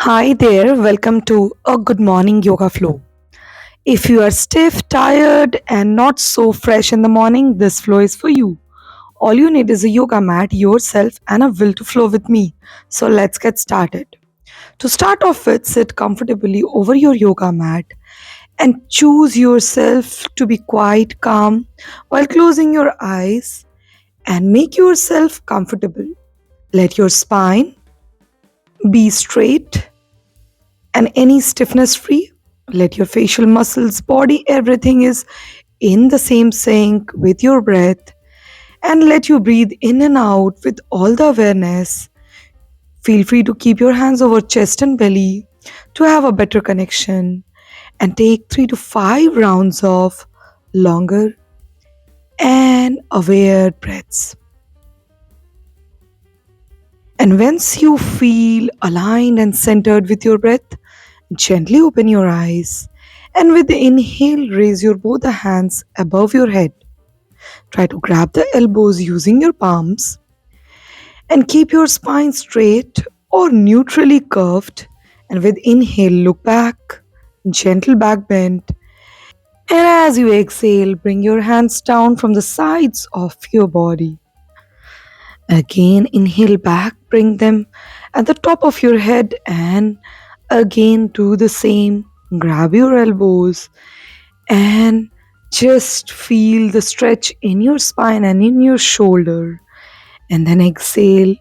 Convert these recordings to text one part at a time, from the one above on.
Hi there, welcome to a good morning yoga flow. If you are stiff, tired, and not so fresh in the morning, this flow is for you. All you need is a yoga mat, yourself, and a will to flow with me. So let's get started. To start off with, sit comfortably over your yoga mat and choose yourself to be quite calm while closing your eyes and make yourself comfortable. Let your spine be straight and any stiffness free. Let your facial muscles, body, everything is in the same sync with your breath, and let you breathe in and out with all the awareness. Feel free to keep your hands over chest and belly to have a better connection, and take 3 to 5 rounds of longer and aware breaths. And once you feel aligned and centered with your breath, gently open your eyes, and with the inhale, raise your both the hands above your head. Try to grab the elbows using your palms and keep your spine straight or neutrally curved. And with inhale, look back, gentle back bend. And as you exhale, bring your hands down from the sides of your body. Again, inhale back, bring them at the top of your head, and again do the same. Grab your elbows and just feel the stretch in your spine and in your shoulder. And then exhale,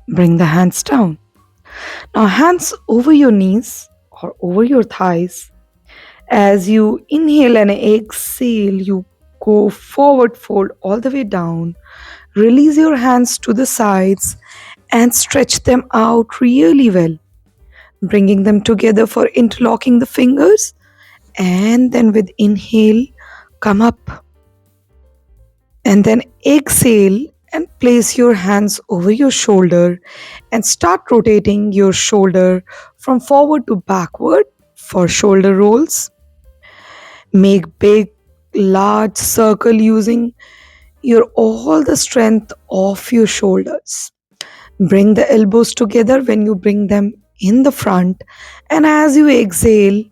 bring the hands down. Now, hands over your knees or over your thighs. As you inhale and exhale, you go forward fold all the way down. Release your hands to the sides and stretch them out really well, bringing them together for interlocking the fingers. And then with inhale, come up. And then exhale and place your hands over your shoulder and start rotating your shoulder from forward to backward for shoulder rolls. Make big, large circle using your all the strength of your shoulders. Bring the elbows together when you bring them in the front, and as you exhale,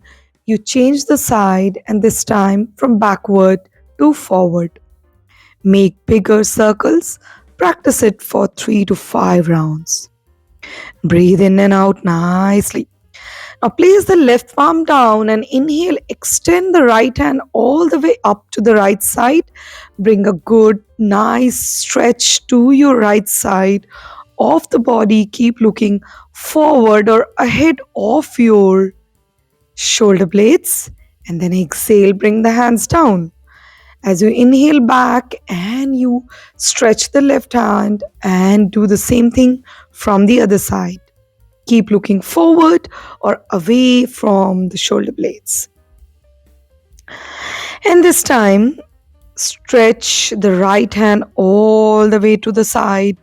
you change the side, and this time from backward to forward. Make bigger circles. Practice it for 3 to 5 rounds. Breathe in and out nicely. Now place the left palm down and inhale. Extend the right hand all the way up to the right side. Bring a good, nice stretch to your right side of the body. Keep looking forward or ahead of your shoulder blades. And then exhale, bring the hands down. As you inhale back and you stretch the left hand and do the same thing from the other side. Keep looking forward or away from the shoulder blades. And this time, stretch the right hand all the way to the side.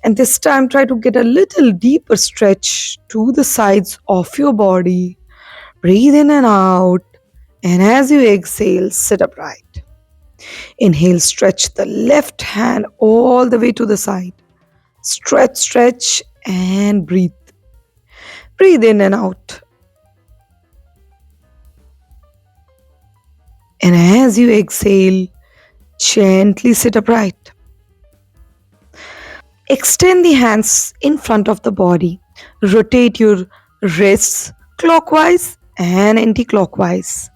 And this time, try to get a little deeper stretch to the sides of your body. Breathe in and out. And as you exhale, sit upright. Inhale, stretch the left hand all the way to the side. Stretch, stretch, and breathe. Breathe in and out. And as you exhale, gently sit upright. Extend the hands in front of the body. Rotate your wrists clockwise and anti-clockwise.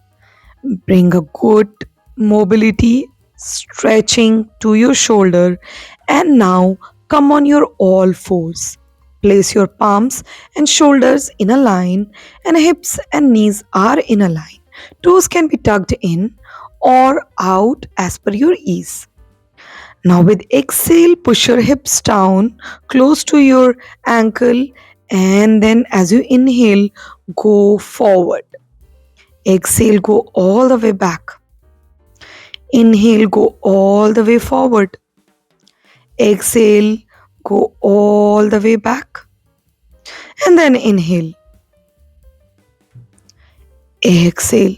Bring a good mobility, stretching to your shoulder, and now come on your all fours. Place your palms and shoulders in a line, and hips and knees are in a line. Toes can be tucked in or out as per your ease. Now with exhale, push your hips down close to your ankle, and then as you inhale, go forward. Exhale, go all the way back. Inhale, go all the way forward. Exhale, go all the way back. And then inhale. Exhale.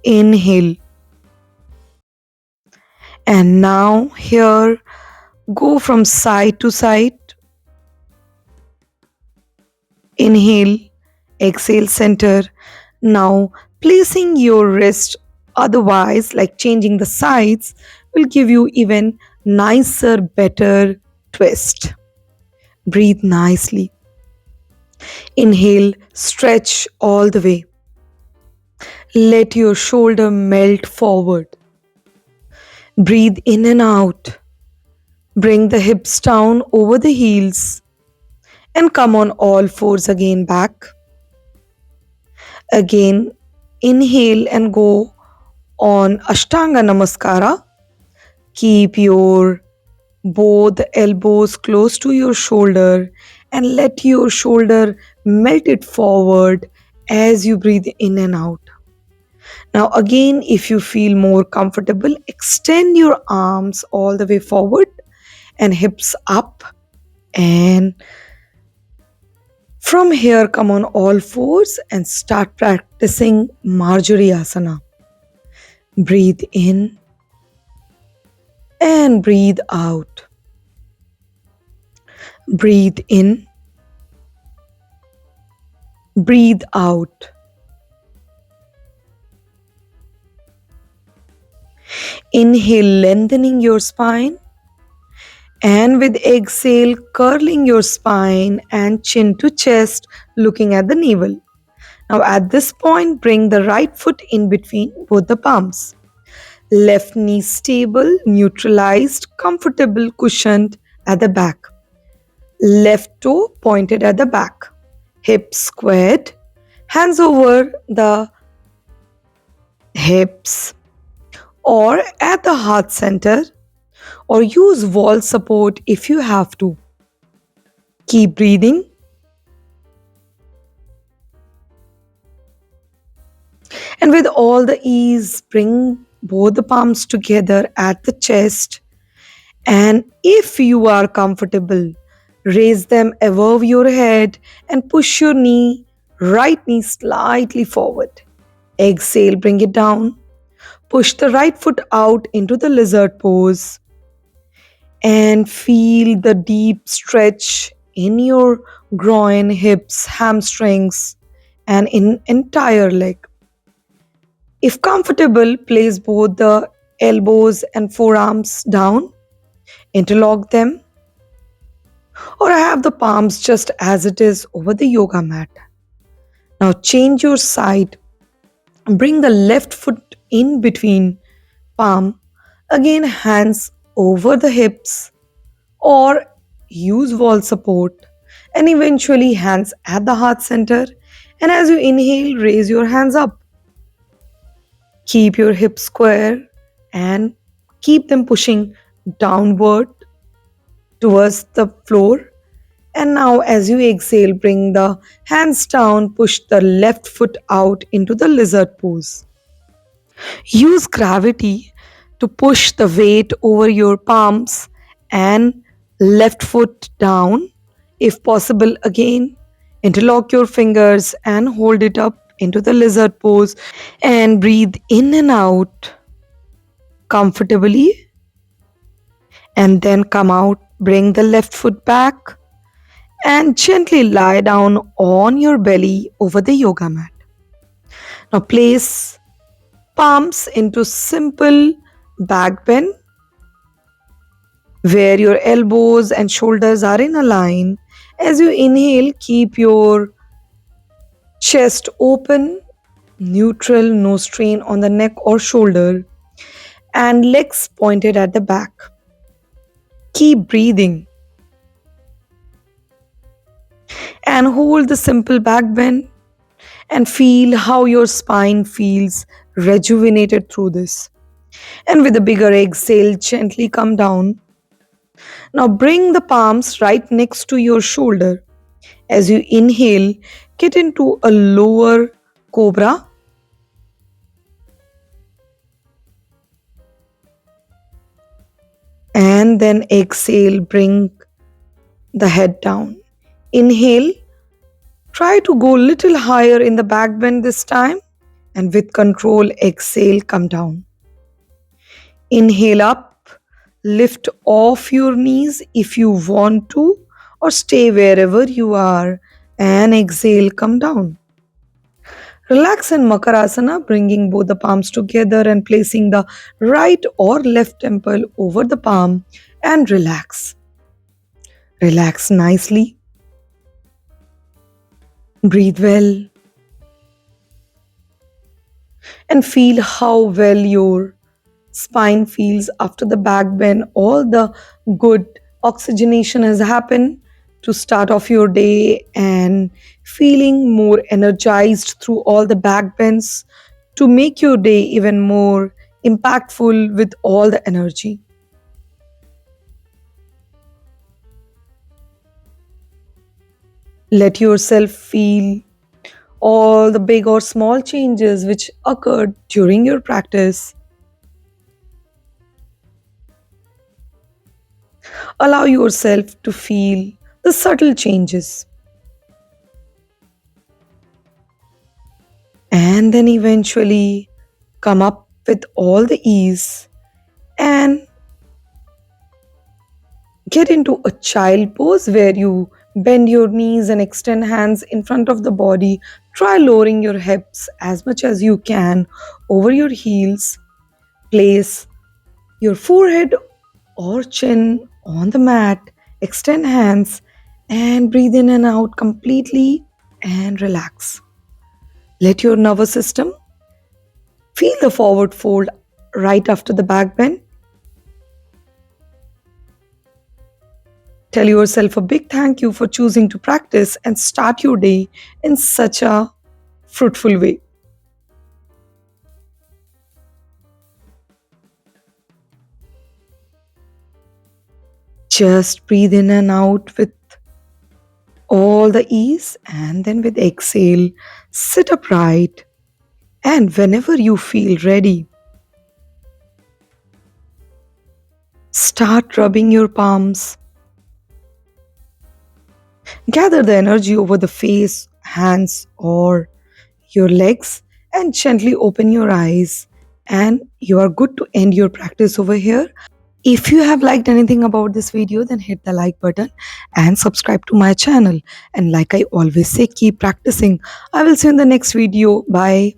Inhale. And now here, go from side to side. Inhale, exhale, center. Now, placing your wrist otherwise, like changing the sides, will give you even nicer, better twist. Breathe nicely. Inhale, stretch all the way. Let your shoulder melt forward. Breathe in and out. Bring the hips down over the heels and come on all fours again back. Again, inhale and go on Ashtanga Namaskara. Keep your both elbows close to your shoulder and let your shoulder melt it forward as you breathe in and out. Now, again, if you feel more comfortable, extend your arms all the way forward and hips up. And from here, come on all fours and start practicing Marjory Asana. Breathe in and breathe out. Breathe in, breathe out. Inhale, lengthening your spine. And with exhale, curling your spine and chin to chest, looking at the navel. Now at this point, bring the right foot in between both the palms. Left knee stable, neutralized, comfortable, cushioned at the back. Left toe pointed at the back. Hips squared. Hands over the hips or at the heart center, or use wall support if you have to. Keep breathing. And with all the ease, bring both the palms together at the chest. And if you are comfortable, raise them above your head and push your right knee slightly forward. Exhale, bring it down. Push the right foot out into the lizard pose. And feel the deep stretch in your groin, hips, hamstrings, and in entire leg. If comfortable, place both the elbows and forearms down, interlock them, or have the palms just as it is over the yoga mat. Now change your side. Bring the left foot in between palm. Again, hands over the hips or use wall support, and eventually hands at the heart center. And as you inhale, raise your hands up. Keep your hips square and keep them pushing downward towards the floor. And now as you exhale, bring the hands down, push the left foot out into the lizard pose. Use gravity to push the weight over your palms and left foot down. If possible, again, interlock your fingers and hold it up into the lizard pose and breathe in and out comfortably. And then come out, bring the left foot back and gently lie down on your belly over the yoga mat. Now place palms into simple back bend where your elbows and shoulders are in a line. As you inhale, keep your chest open, neutral, no strain on the neck or shoulder, and legs pointed at the back. Keep breathing and hold the simple back bend and feel how your spine feels rejuvenated through this. And with a bigger exhale, gently come down. Now bring the palms right next to your shoulder. As you inhale, get into a lower cobra. And then exhale, bring the head down. Inhale, try to go a little higher in the back bend this time. And with control, exhale, come down. Inhale up, lift off your knees if you want to, or stay wherever you are. and exhale, come down. Relax in Makarasana, bringing both the palms together and placing the right or left temple over the palm and relax. Relax nicely, breathe well, and feel how well your spine feels after the back bend. All the good oxygenation has happened to start off your day and feeling more energized through all the back bends to make your day even more impactful with all the energy. Let yourself feel all the big or small changes which occurred during your practice. Allow yourself to feel the subtle changes. And then eventually come up with all the ease and get into a child pose where you bend your knees and extend hands in front of the body. Try lowering your hips as much as you can over your heels. Place your forehead or chin on the mat. Extend hands and breathe in and out completely and relax. Let your nervous system feel the forward fold right after the back bend. Tell yourself a big thank you for choosing to practice and start your day in such a fruitful way. Just breathe in and out with all the ease, and then with exhale, sit upright. And whenever you feel ready, start rubbing your palms. Gather the energy over the face, hands, or your legs, and gently open your eyes. And you are good to end your practice over here. If you have liked anything about this video, then hit the like button and subscribe to my channel. And like I always say, keep practicing. I will see you in the next video. Bye.